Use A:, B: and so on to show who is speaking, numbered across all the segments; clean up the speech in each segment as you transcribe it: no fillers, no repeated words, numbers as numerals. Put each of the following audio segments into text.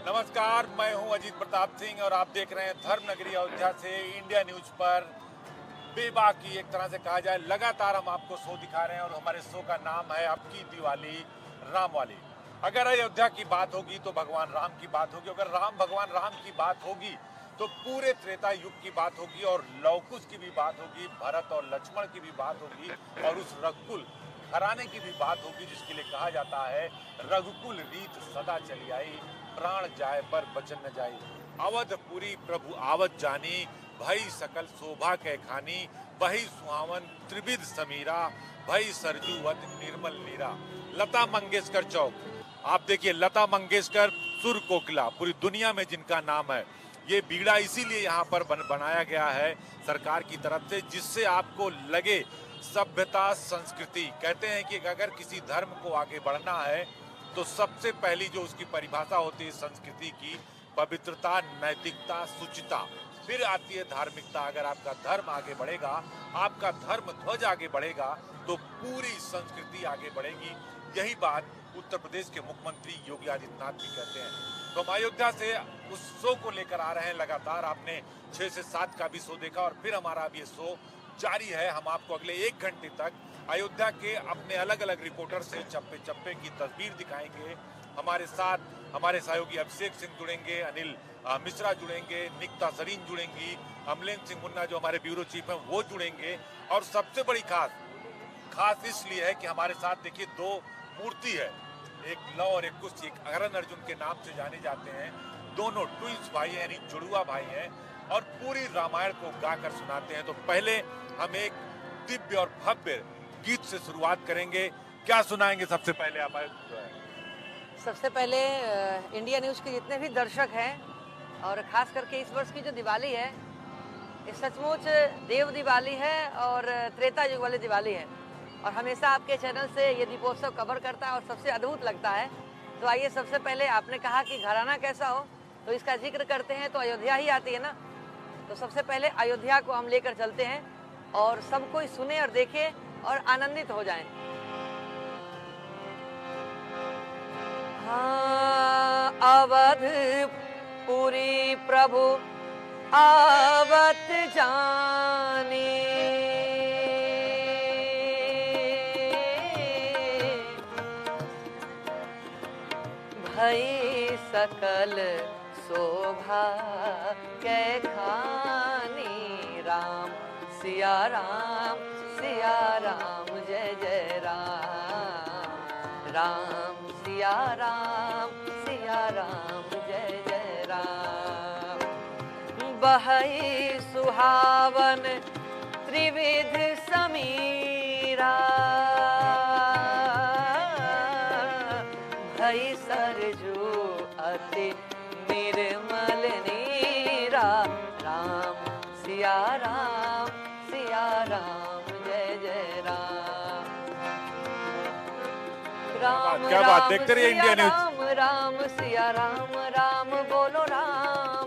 A: नमस्कार, मैं हूं अजीत प्रताप सिंह और आप देख रहे हैं धर्म नगरी अयोध्या से इंडिया न्यूज पर बेबाकी एक तरह से कहा जाए लगातार हम आपको शो दिखा रहे हैं और हमारे शो का नाम है आपकी दिवाली राम वाली। अगर अयोध्या की बात होगी तो भगवान राम की बात होगी, अगर भगवान राम की बात होगी तो पूरे त्रेता युग की बात होगी और लव कुश की भी बात होगी, भरत और लक्ष्मण की भी बात होगी और उस रघुकुल घराने की भी बात होगी जिसके लिए कहा जाता है रघुकुल रीत सदा चली आई, प्राण जाए पर बचन न जाई। अवधपुरी प्रभु आवत जानी, भई सकल शोभा के खानी, वही सुहावन त्रिविध समीरा, भई सरजूवत निर्मल नीरा। लता मंगेशकर चौक, आप देखिए लता मंगेशकर सुर कोकिला पूरी दुनिया में जिनका नाम है, ये बीड़ा इसीलिए यहाँ पर बनाया गया है सरकार की तरफ से जिससे आपको लगे सभ्यता संस्कृति। कहते हैं कि अगर किसी धर्म को आगे बढ़ना है तो सबसे पहली जो उसकी परिभाषा होती है संस्कृति की, पवित्रता, नैतिकता, शुचिता, फिर आती है धार्मिकता। अगर आपका धर्म आगे बढ़ेगा, आपका धर्म ध्वज आगे बढ़ेगा तो पूरी संस्कृति आगे बढ़ेगी। यही बात उत्तर प्रदेश के मुख्यमंत्री योगी आदित्यनाथ भी कहते हैं। तो हम अयोध्या से उस शो को लेकर आ रहे हैं लगातार। आपने 6 से 7 का भी शो देखा और फिर हमारा अब ये शो जारी है। हम आपको अगले 1 घंटे तक अयोध्या के अपने अलग अलग रिपोर्टर से चप्पे चप्पे की तस्वीर दिखाएंगे। हमारे साथ हमारे सहयोगी अभिषेक सिंह जुड़ेंगे, अनिल मिश्रा जुड़ेंगे, निकिता सरीन जुड़ेंगी, अमलेन सिंह मुन्ना जो हमारे ब्यूरो चीफ हैं वो जुड़ेंगे। और सबसे बड़ी खास इसलिए है कि हमारे साथ देखिए 2 मूर्ति है, एक लव और एक कुश, एक अगरन अर्जुन के नाम से जाने जाते हैं। दोनों ट्विंस भाई हैं, यानी जुड़वा भाई हैं और पूरी रामायण को गाकर सुनाते हैं। तो पहले हम एक दिव्य और भव्य गीत से शुरुआत करेंगे। क्या सुनाएंगे सबसे पहले आप?
B: सबसे पहले इंडिया न्यूज़ के जितने भी दर्शक हैं और ख़ास करके इस वर्ष की जो दिवाली है, ये सचमुच देव दिवाली है और त्रेता युग वाली दिवाली है और हमेशा आपके चैनल से ये दीपोत्सव कवर करता है और सबसे अद्भुत लगता है। तो आइए सबसे पहले आपने कहा कि घराना कैसा हो तो इसका जिक्र करते हैं तो अयोध्या ही आती है ना। तो सबसे पहले अयोध्या को हम लेकर चलते हैं और सब कोई सुने और देखे और आनंदित हो जाएं। हाँ, अवधपुरी प्रभु आवत जानी, भई सकल शोभा के खानी, राम सिया राम जय जय राम, राम सिया राम जय जय राम। बहई सुहावन त्रिविध समीरा, भई सरजू अति निर्मल नीरा, राम सिया राम जय जय राम। राम
A: क्या बात, देखते रहिए इंडिया न्यूज।
B: राम राम सिया राम, राम बोलो राम,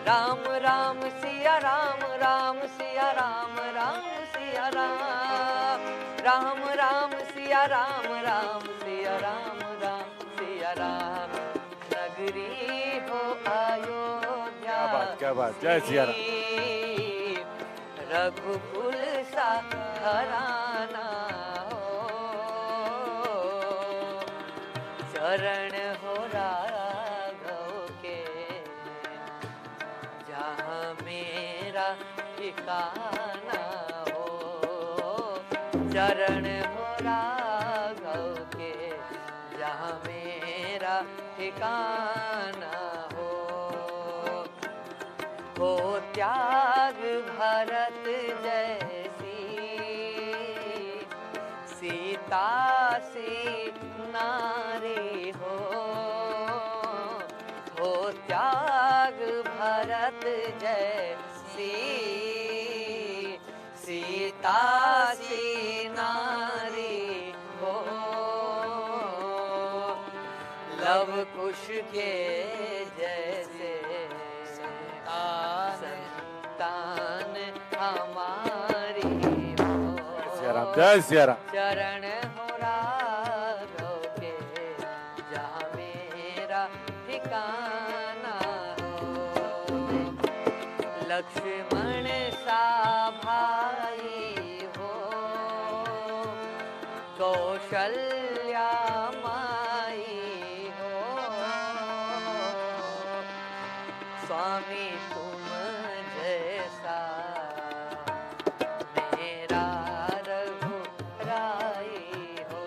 B: राम राम सिया राम, राम सिया राम, राम सिया राम, राम राम सिया राम, राम सिया राम, राम सिया राम। नगरी हो अयोध्या,
A: क्या बात, जय सिया राम।
B: रघुकुल सा घराना हो, चरण हो राघव के, जहाँ मेरा ठिकाना हो, चरण हो राघव के, जहाँ मेरा ठिकाना हो त्याग भरत जैसी, सीता सी नारी हो त्याग भरत जैसी, सीता सी नारी हो। लव कुश के जैसे संतान हमारी हो,
A: जय सिया राम।
B: चरण हो राघव के, जहाँ मेरा ठिकाना कौशल्या माई हो, स्वामी तुम जैसा मेरा रघुराई हो।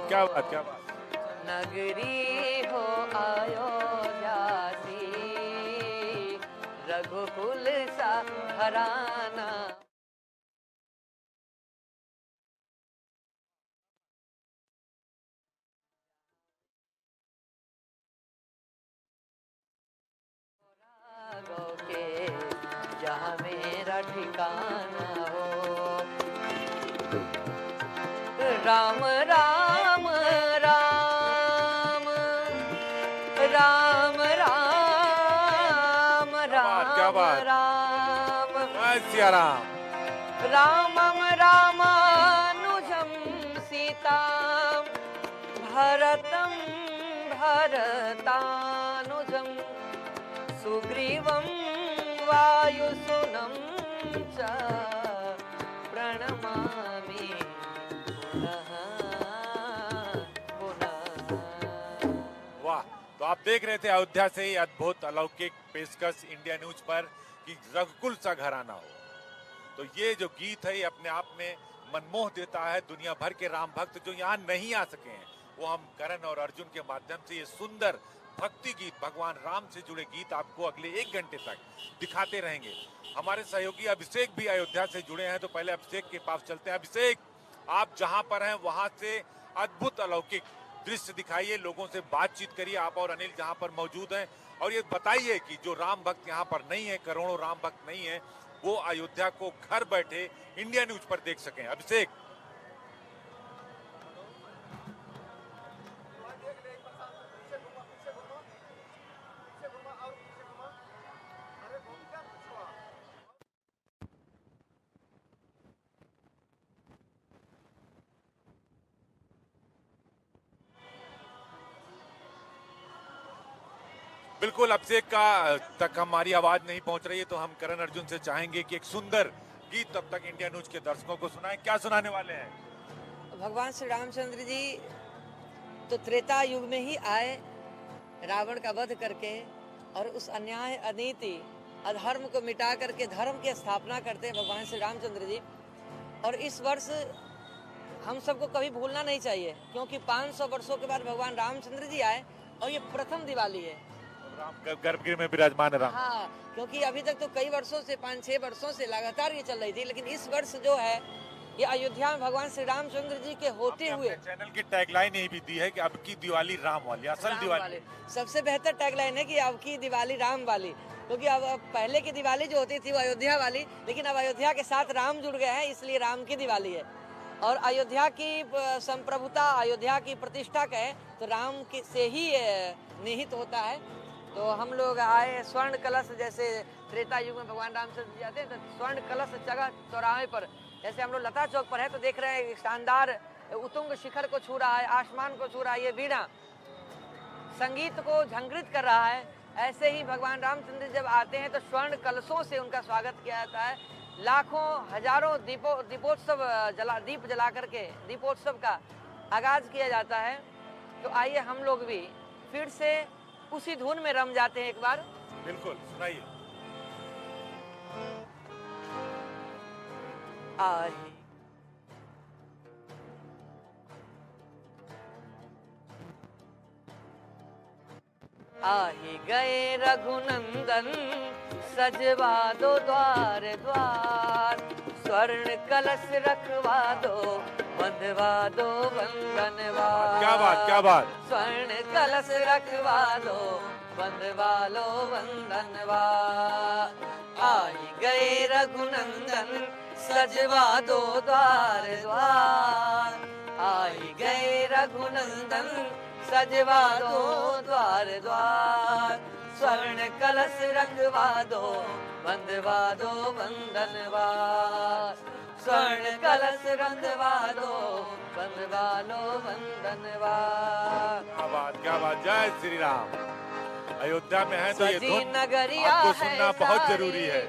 A: क्या बात, क्या बात।
B: नगरी हो अयोध्या सी, रघुकुल सा घराना। के जहाँ मेरा ठिकाना हो, राम राम राम राम राम
A: क्या
B: राम
A: बात।
B: राम
A: सिया राम।
B: रामम रामानुजं सीतां भरतं भरतानुजं सुग्रीवं वायुसुनं च प्रणमामि पुनः पुनः।
A: वाह, तो आप देख रहे थे अयोध्या से ही अद्भुत अलौकिक पेशकश इंडिया न्यूज पर कि रघुकुल सा घराना हो। तो ये जो गीत है ये अपने आप में मनमोह देता है। दुनिया भर के राम भक्त जो यहाँ नहीं आ सके हैं वो हम करण और अर्जुन के माध्यम से ये सुंदर भक्ति गीत, भगवान राम से जुड़े गीत आपको अगले 1 घंटे तक दिखाते रहेंगे। हमारे सहयोगी अभिषेक भी अयोध्या से जुड़े हैं, तो पहले अभिषेक के पास चलते हैं। अभिषेक, आप जहां पर हैं वहां से अद्भुत अलौकिक दृश्य दिखाइए, लोगों से बातचीत करिए। आप और अनिल जहां पर मौजूद हैं, और ये बताइए कि जो राम भक्त यहाँ पर नहीं है, करोड़ों राम भक्त नहीं है, वो अयोध्या को घर बैठे इंडिया न्यूज पर देख सकें। अभिषेक। बिल्कुल, अभिषेक का तक हमारी आवाज नहीं पहुंच रही है, तो हम करण अर्जुन से चाहेंगे कि एक सुंदर गीत तब तक इंडिया न्यूज के दर्शकों को सुनाएं। क्या सुनाने वाले हैं?
B: भगवान श्री रामचंद्र जी तो त्रेता युग में ही आए, रावण का वध करके, और उस अन्याय, अनीति, अधर्म को मिटा करके धर्म की स्थापना करते हैं भगवान श्री रामचंद्र जी। और इस वर्ष हम सबको कभी भूलना नहीं चाहिए, क्योंकि 500 वर्षों के बाद भगवान रामचंद्र जी आए और ये प्रथम दिवाली है।
A: राम गर्भगृह में विराजमान राम।
B: हाँ, क्योंकि अभी तक तो कई वर्षों से, 5-6 वर्षों से लगातार ये चल रही थी, लेकिन इस वर्ष जो है ये अयोध्या में भगवान श्री रामचंद्र जी के होते हुए।
A: चैनल की टैगलाइन यही भी दी है कि अब की दिवाली राम वाली, असल दिवाली।
B: सबसे बेहतर टैगलाइन है कि अब की दिवाली राम वाली, क्योंकि अब पहले की दिवाली जो होती थी वो अयोध्या वाली, लेकिन अब अयोध्या के साथ राम जुड़ गए हैं, इसलिए राम की दिवाली है। और अयोध्या की संप्रभुता, अयोध्या की प्रतिष्ठा कहे तो राम की से ही निहित होता है। तो हम लोग आए स्वर्ण कलश, जैसे त्रेता युग में भगवान रामचंद्र जी आते हैं, तो स्वर्ण कलश जगह चौराहे पर, जैसे हम लोग लता चौक पर है, तो देख रहे हैं शानदार उतुंग शिखर को छू रहा है, आसमान को छू रहा है, ये वीणा संगीत को झंकृत कर रहा है। ऐसे ही भगवान रामचंद्र जब आते हैं तो स्वर्ण कलशों से उनका स्वागत किया जाता है। लाखों हजारों दीप जला करके दीपोत्सव का आगाज किया जाता है। तो आइए हम लोग भी फिर से उसी धुन में रम जाते हैं एक बार।
A: बिल्कुल, सुनाइए।
B: आही गए रघुनंदन, सजवा दो द्वार द्वार, स्वर्ण कलश रखवा दो, बंधवा दो बंधनवार।
A: क्या बात, क्या बात।
B: स्वर्ण कलश रखवा दो, बंधवा लो बंधनवार। आई गए रघुनंदन, सजवा दो द्वार द्वार, आई गए रघुनंदन, सजवा दो द्वार द्वार, स्वर्ण कलश रखवा दो, बंधवा दो बंधनवार, स्वर्ण कलश रंधवा दो, बंधवा लो बंधनवार।
A: क्या बात, क्या बात। जय श्री राम। अयोध्या में है तो ये धुन
B: नगरिया
A: आपको सुनना बहुत जरूरी है।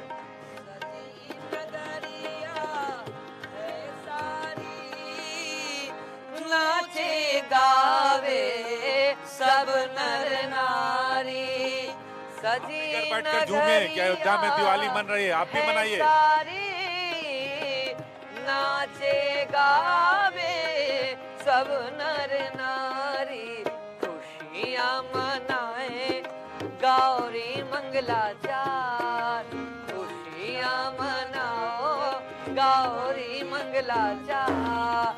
B: सब नर नारी सजी
A: बैठकर झूमे कि अयोध्या में दिवाली मन रही है, आप भी मनाइए।
B: सारी नाचे गावे सब नर नारी खुशियाँ मनाए गौरी मंगलाचार खुशियाँ मनाओ गौरी मंगलाचार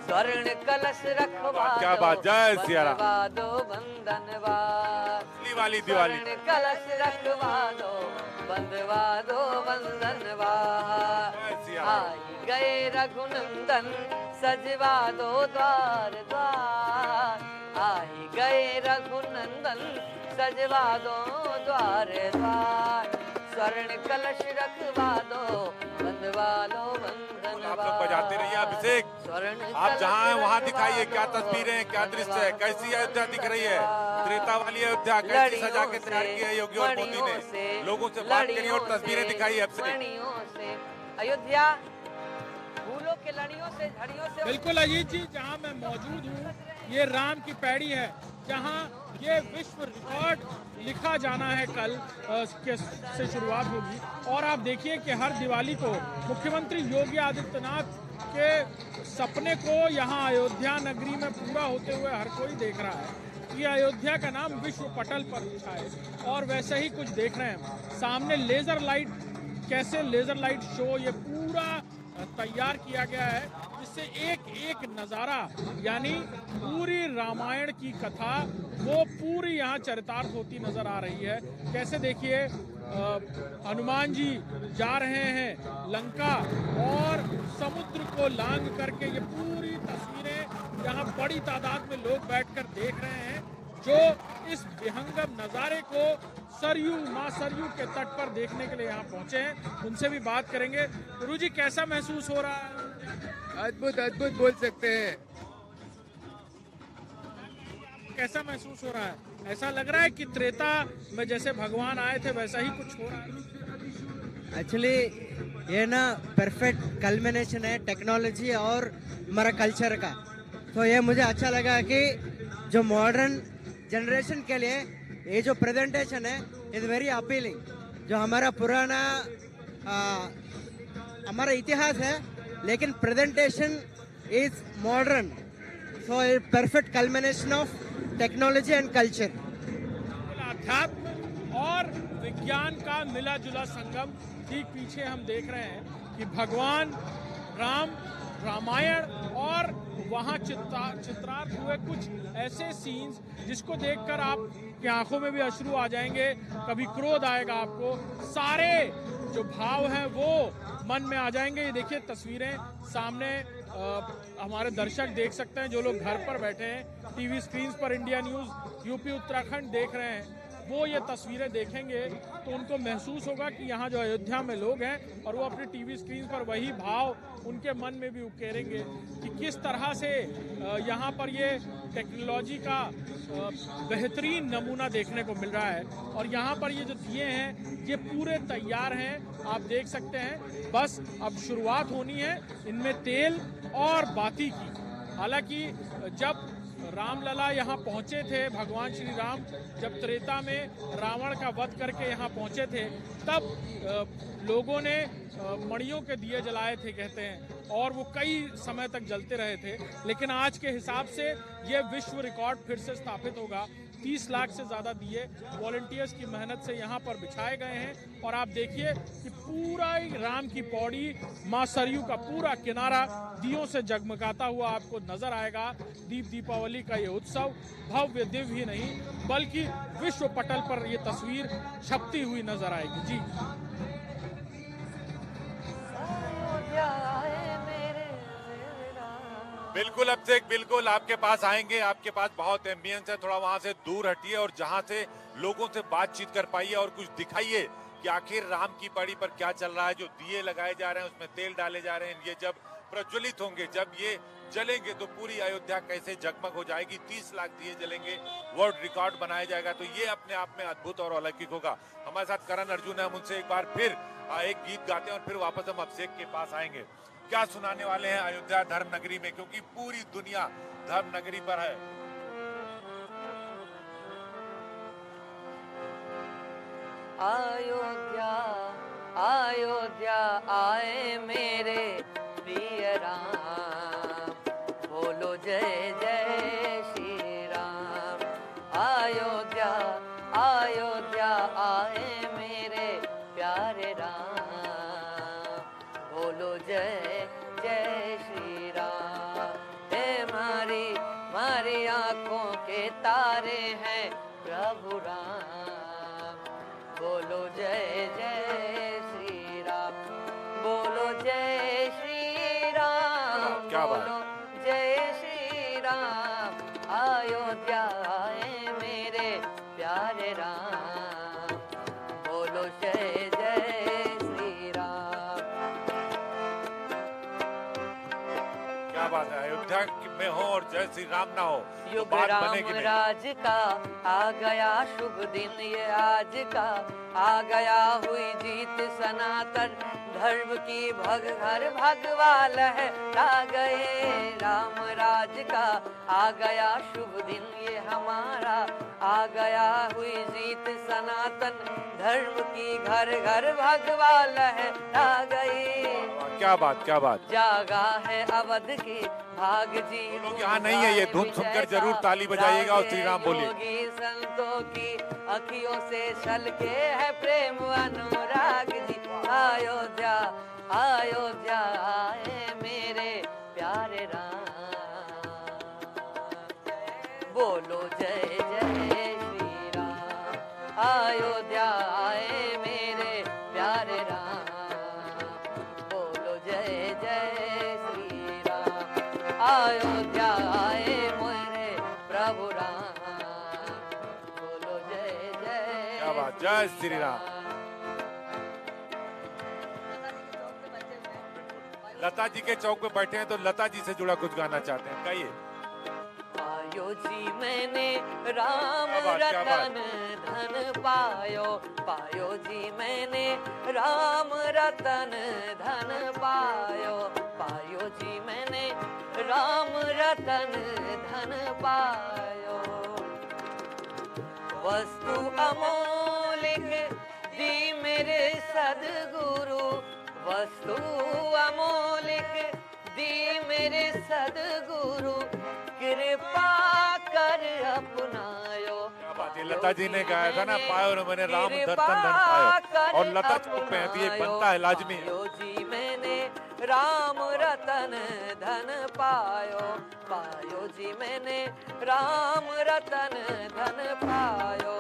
B: स्वर्ण कलश रखवा
A: क्या बात, जय सिया राम।
B: बंधवा दो बंधनवार
A: वाली दिवाली
B: स्वर्ण कलश रखवा दो बंधनवार आई गए रघुनंदन सजवा दो द्वार द्वार आई गए रघुनंदन सजवा दो द्वार द्वार स्वर्ण कलश रखवा दो बंधवा लो
A: आप लोग बजाते रहिए। अभिषेक, आप जहाँ हैं वहाँ दिखाइए क्या तस्वीरें हैं, क्या दृश्य है, कैसी अयोध्या दिख रही है, त्रेता वाली अयोध्या कैसी सजा के तैयार की है योगी और मोदी ने। लोगों से बात करिए और तस्वीरें दिखाइए। अभिषेक,
B: अयोध्या फूलों के लड़ियों से झड़ियों से
C: बिल्कुल अजीत जी, जहां मैं मौजूद हूं ये राम की पैड़ी है जहां ये विश्व रिकॉर्ड लिखा जाना है कल से शुरुआत होगी। और आप देखिए कि हर दिवाली को मुख्यमंत्री योगी आदित्यनाथ के सपने को यहाँ अयोध्या नगरी में पूरा होते हुए हर कोई देख रहा है कि अयोध्या का नाम विश्व पटल पर छाए। और वैसे ही कुछ देख रहे हैं सामने लेजर लाइट, कैसे लेजर लाइट शो ये पूरा तैयार किया गया है जिससे एक एक नज़ारा यानी पूरी रामायण की कथा वो पूरी यहाँ चरितार्थ होती नजर आ रही है। कैसे देखिए हनुमान जी जा रहे हैं लंका और समुद्र को लांग करके ये पूरी तस्वीरें यहाँ बड़ी तादाद में लोग बैठकर देख रहे हैं जो इस विहंगम नज़ारे को सरयू माँ सरयू के तट पर देखने के लिए यहाँ पहुंचे हैं। उनसे भी बात करेंगे। गुरु जी, कैसा महसूस हो रहा है?
D: अद्भुत अद्भुत बोल सकते हैं।
C: कैसा महसूस हो रहा है? ऐसा लग रहा है कि त्रेता में जैसे भगवान आए थे वैसा ही कुछ हो रहा है?
E: एक्चुअली ये ना परफेक्ट कल्मिनेशन है टेक्नोलॉजी और हमारा कल्चर का। तो ये मुझे अच्छा लगा कि जो मॉडर्न जनरेशन के लिए ये जो प्रेजेंटेशन है इज वेरी अपीलिंग। जो हमारा पुराना हमारा इतिहास है लेकिन presentation is modern, so a perfect culmination of technology and culture.
C: अध्यात्म और विज्ञान का मिला जुला संगम ठीक पीछे हम देख रहे हैं कि भगवान राम रामायण और वहाँ चित्रार्थ हुए कुछ ऐसे सीन्स जिसको देखकर आपकी आंखों में भी अश्रु आ जाएंगे, कभी क्रोध आएगा आपको, सारे जो भाव हैं वो मन में आ जाएंगे। ये देखिए तस्वीरें सामने हमारे दर्शक देख सकते हैं जो लोग घर पर बैठे हैं टीवी स्क्रीन पर इंडिया न्यूज़ यूपी उत्तराखंड देख रहे हैं, वो ये तस्वीरें देखेंगे तो उनको महसूस होगा कि यहाँ जो अयोध्या में लोग हैं और वो अपने टीवी स्क्रीन पर वही भाव उनके मन में भी उकेरेंगे कि किस तरह से यहाँ पर ये टेक्नोलॉजी का बेहतरीन नमूना देखने को मिल रहा है। और यहाँ पर ये जो दिए हैं ये पूरे तैयार हैं, आप देख सकते हैं। बस अब शुरुआत होनी है इनमें तेल और बाती की। हालांकि जब रामलला यहाँ पहुँचे थे, भगवान श्री राम जब त्रेता में रावण का वध करके यहाँ पहुँचे थे तब लोगों ने मणियों के दिए जलाए थे कहते हैं, और वो कई समय तक जलते रहे थे। लेकिन आज के हिसाब से ये विश्व रिकॉर्ड फिर से स्थापित होगा। 30 लाख से ज़्यादा दिए वॉलंटियर्स की मेहनत से यहाँ पर बिछाए गए हैं। और आप देखिए कि पूरा ही राम की पौड़ी माँ सरयू का पूरा किनारा दियों से जगमगाता हुआ आपको नजर आएगा। दीपावली का ये उत्सव भव्य दिव्य ही नहीं बल्कि विश्व पटल पर ये तस्वीर छपती हुई नजर आएगी। जी
A: बिल्कुल अभिषेक, बिल्कुल आपके पास आएंगे। आपके पास बहुत एम्बियंस है, थोड़ा वहां से दूर हटिए और जहां से लोगों से बातचीत कर पाइए और कुछ दिखाइए कि आखिर राम की पड़ी पर क्या चल रहा है। जो दिए लगाए जा रहे हैं उसमें तेल डाले जा रहे हैं, ये जब प्रज्वलित होंगे, जब ये जलेंगे तो पूरी अयोध्या कैसे जगमग हो जाएगी। 30 लाख दिए जलेंगे, वर्ल्ड रिकॉर्ड बनाया जाएगा, तो ये अपने आप में अद्भुत और अलौकिक होगा। हमारे साथ करण अर्जुन है, हम उनसे एक बार फिर एक गीत गाते हैं और फिर वापस हम अभिषेक के पास आएंगे। क्या सुनाने वाले हैं अयोध्या धर्म नगरी में, क्योंकि पूरी दुनिया धर्म नगरी पर है।
B: अयोध्या अयोध्या आए मेरे प्रिय राम, बोलो जय जय श्री राम। अयोध्या अयोध्या आए मेरे प्यारे राम, बोलो जय जय श्री राम। हे मारी मारी आंखों के तारे हैं प्रभु राम, बोलो जय जय श्री राम, बोलो जय श्री राम,
A: क्या बात।
B: बोलो जय श्री राम। अयोध्या आए मेरे प्यारे राम, बोलो जय जय श्री राम।
A: क्या बात है, अयोध्या में हो और जय श्री राम ना हो तो
B: युग
A: बात
B: राम
A: बनेगी नहीं।
B: राज का आ गया शुभ दिन, ये आज का आ गया हुई जीत सनातन धर्म की भग घर भगवा लहरा गए। राम राज का आ गया शुभ दिन, ये हमारा आ गया हुई जीत सनातन धर्म की घर घर भगवा लहरा गई।
A: क्या बात, क्या बात।
B: जागा है अवध की भाग जी,
A: लोग यहाँ नहीं है, ये धुन सुनकर जरूर ताली बजाइएगा और श्री राम बोलिए।
B: योगी संतों की अखियों से छलके है प्रेम अनुराग जी। अयोध्या अयोध्या आए मेरे प्यारे राम, बोलो जय जय श्री राम। अयोध्या आए मेरे प्यारे राम, बोलो जय जय श्री राम। अयोध्या आए मेरे प्रभु राम, बोलो जय जय।
A: क्या बात, जय श्री राम। लता जी के चौक पे बैठे हैं तो लता जी से जुड़ा कुछ गाना चाहते हैं, गाइए।
B: पायो जी मैंने राम
A: क्या बात, क्या बात।
B: रतन धन पायो, पायो जी मैंने राम रतन धन पायो, पायो जी मैंने राम रतन धन पायो। वस्तु अमोलिक दी मेरे सद्गुरु, वस्तु अमोलिक दी मेरे सद्गुरु, कृपा कर अपनायो।
A: क्या बात है, लता जी ने गाया था ना, पायो रे मैंने राम दर्शन धन पायो, और लता चौक पे है तो ये बनता है लाजमी।
B: पायो जी मैंने राम रतन धन पायो, पायो जी मैंने राम रतन धन पायो।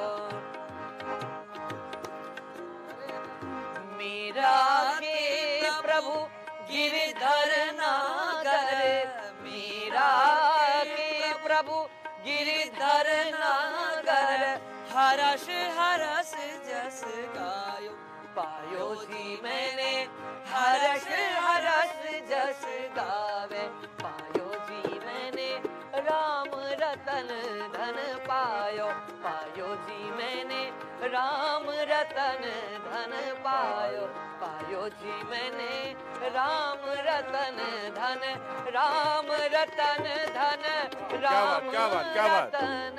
B: मीरा के प्रभु गिरधर नागर, मीरा के प्रभु गिरधर नागर, हरस हरस जस गायो, पायो जी मैंने हरस हरस जस गावे। पायो जी मैंने राम रतन धन पायो, पायो जी मैंने राम रतन धन पायो, पायो जी मैंने राम रतन धन, राम रतन धन, राम
A: क्या बात, क्या बात।
B: रतन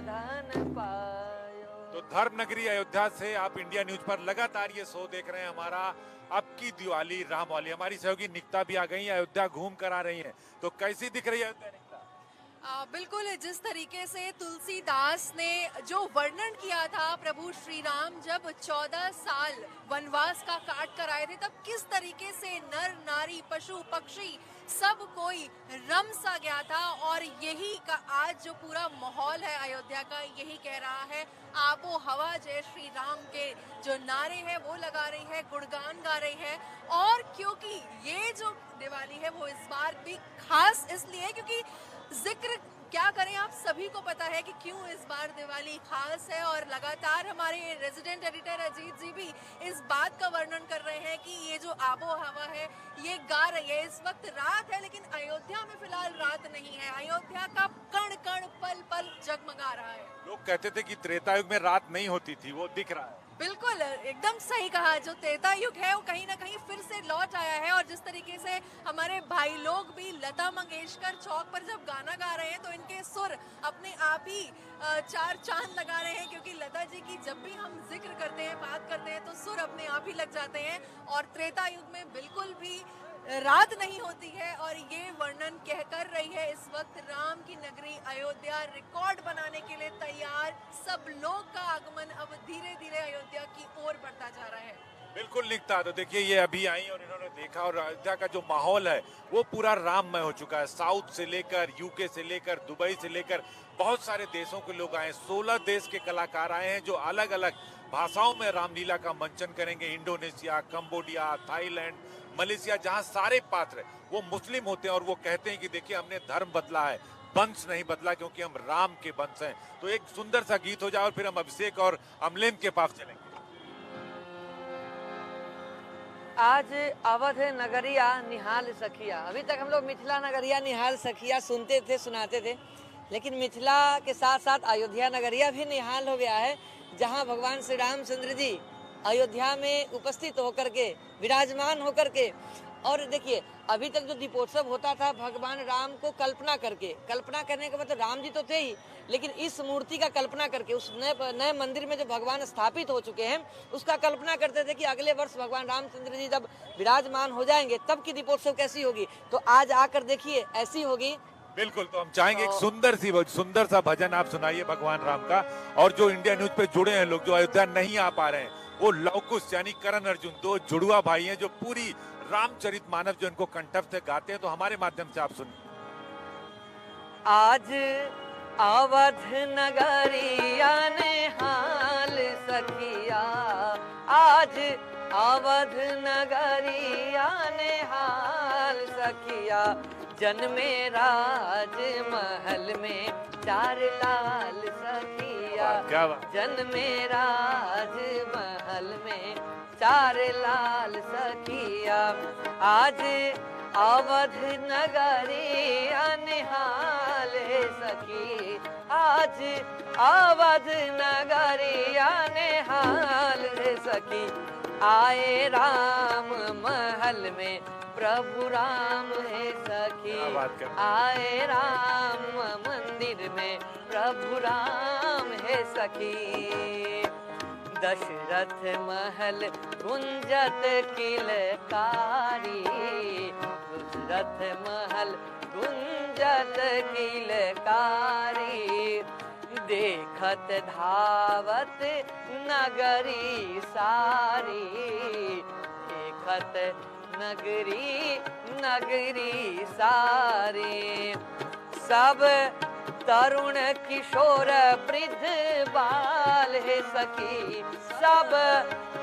B: धन पायो।
A: तो धर्म नगरी अयोध्या से आप इंडिया न्यूज पर लगातार ये शो देख रहे हैं हमारा अब की दिवाली राम वाली। हमारी सहयोगी निकिता भी आ गई है, अयोध्या घूम कर आ रही है, तो कैसी दिख रही है अयोध्या निकिता?
F: बिल्कुल, जिस तरीके से तुलसीदास ने जो वर्णन किया था प्रभु श्री राम जब 14 साल वनवास का काट कर आए थे, तब किस तरीके से नर नारी पशु पक्षी सब कोई रम सा गया था। और यही का आज जो पूरा माहौल है अयोध्या का, यही कह रहा है। आबो हवा जय श्री राम के जो नारे हैं वो लगा रही है, गुणगान गा रही है। और क्योंकि ये जो दिवाली है वो इस बार भी खास इसलिए क्योंकि जिक्र क्या करें, आप सभी को पता है कि क्यों इस बार दिवाली खास है। और लगातार हमारे रेजिडेंट एडिटर अजीत जी भी इस बात का वर्णन कर रहे हैं कि ये जो आबो हवा है ये गा रही है। इस वक्त रात है लेकिन अयोध्या में फिलहाल रात नहीं है, अयोध्या का कण कण पल पल जगमगा रहा है।
A: लोग कहते थे कि त्रेता युग में रात नहीं होती थी, वो दिख रहा है।
F: बिल्कुल एकदम सही कहा। जो त्रेता युग है वो कहीं ना कहीं फिर से लौट आया है, और जिस तरीके से हमारे भाई लोग भी लता मंगेशकर चौक पर जब गाना गा रहे हैं तो इनके सुर अपने आप ही चार चांद लगा रहे हैं, क्योंकि लता जी की जब भी हम जिक्र करते हैं, बात करते हैं, तो सुर अपने आप ही लग जाते हैं। और त्रेता युग में बिल्कुल भी रात नहीं होती है, और ये वर्णन कह कर रही है इस वक्त राम की नगरी अयोध्या रिकॉर्ड बनाने के लिए तैयार। सब लोग का आगमन अब धीरे धीरे अयोध्या की ओर बढ़ता जा रहा है।
A: बिल्कुल लिखता। तो देखिए ये अभी आई और इन्होंने देखा, और अयोध्या का जो माहौल है वो पूरा राममय हो चुका है। साउथ से लेकर यूके से लेकर दुबई से लेकर बहुत सारे देशों के लोग आए, 16 देश के कलाकार आए हैं जो अलग अलग भाषाओं में रामलीला का मंचन करेंगे। इंडोनेशिया, कंबोडिया, थाईलैंड, मलेशिया, जहां सारे पात्र वो मुस्लिम होते हैं और वो कहते हैं कि देखिए हमने धर्म बदला है, वंश नहीं बदला, क्योंकि हम राम के वंश हैं। तो एक सुंदर सा गीत हो जाए और फिर हम अभिषेक और अमलेन के पास चलेंगे।
B: आज अवध नगरिया निहाल सखिया। अभी तक हम लोग मिथिला नगरिया निहाल सखिया सुनते थे, सुनाते थे, लेकिन मिथिला के साथ साथ अयोध्या नगरिया भी निहाल हो गया है, जहां भगवान श्री रामचंद्र जी अयोध्या में उपस्थित होकर के, विराजमान होकर के। और देखिए अभी तक जो दीपोत्सव होता था भगवान राम को कल्पना करके, कल्पना करने का मतलब राम जी तो थे ही, लेकिन इस मूर्ति का कल्पना करके, उस नए मंदिर में जो भगवान स्थापित हो चुके हैं उसका कल्पना करते थे कि अगले वर्ष भगवान रामचंद्र जी जब विराजमान हो जाएंगे तब की दीपोत्सव कैसी होगी। तो आज आकर देखिए ऐसी होगी।
A: बिल्कुल। तो हम चाहेंगे एक सुंदर सा भजन आप सुनाइए भगवान राम का। और जो इंडिया न्यूज पे जुड़े हैं लोग, जो अयोध्या नहीं आ पा रहे हैं, वो लवकुश यानी करण अर्जुन, दो जुड़वा भाई हैं जो पूरी रामचरितमानस जो इनको कंठस्थ से गाते हैं, तो हमारे माध्यम से आप सुन।
B: आज अवध नगरिया निहाल सखिया, आज अवध नगरिया निहाल सखिया, जन्मे राज महल में चार लाल सखिया, जन्मे राज महल में चार लाल सखिया, आज अवध नगरिया निहाल सखी, आज अवध नगरिया निहाल सखी, आए राम महल में प्रभु राम है सखी, आए राम मंदिर में प्रभु राम है सखी, दशरथ महल गुंजत किलकारी, दशरथ महल गुंजत किलकारी, देखत धावत नगरी सारी, देखत नगरी नगरी सारी, सब तरुण किशोर वृद्ध बाल है सखी, सब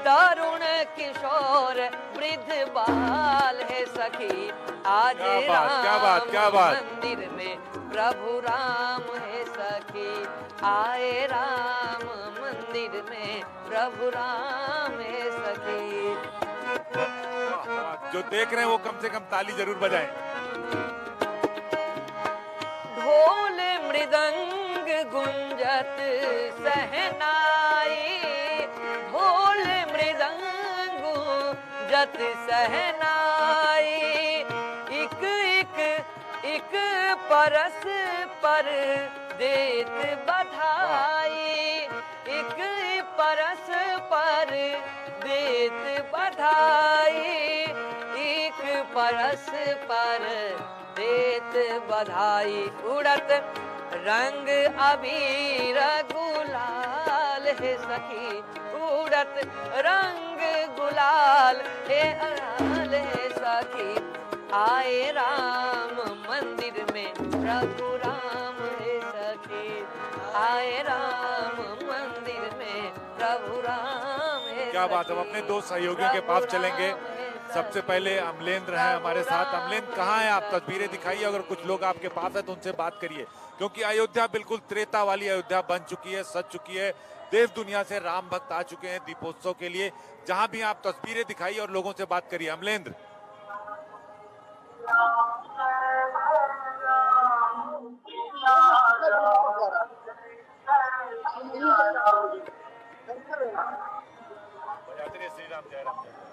B: तरुण किशोर वृद्ध बाल है सखी, आज राम मंदिर में प्रभु राम है सखी, आए राम मंदिर में प्रभु राम है सखी।
A: जो देख रहे हैं वो कम से कम ताली जरूर बजाएं।
B: ढोल मृदंग गुंजत सहनाई, ढोल मृदंग गुंजत सहनाई, इक इक इक परस पर देत बधाई, इक परस पर देत बधाई, एक परस पर देत बधाई, उड़त रंग अबीर गुलाल है सखी, उड़त रंग गुलाल है सखी, आए राम मंदिर में प्रभु राम है सखी, आए राम मंदिर में प्रभु राम है।
A: क्या बात। हम अपने दो सहयोगियों के पास चलेंगे। सबसे पहले अमलेंद्र हैं हमारे साथ। अमलेंद्र कहाँ हैं आप? तस्वीरें दिखाइए, अगर कुछ लोग आपके पास है तो उनसे बात करिए, क्योंकि अयोध्या बिल्कुल त्रेता वाली अयोध्या बन चुकी है, सज चुकी है। देश दुनिया से राम भक्त आ चुके हैं दीपोत्सव के लिए। जहां भी आप तस्वीरें दिखाइए और लोगों से बात करिए। अमलेंद्र। राम जय राम।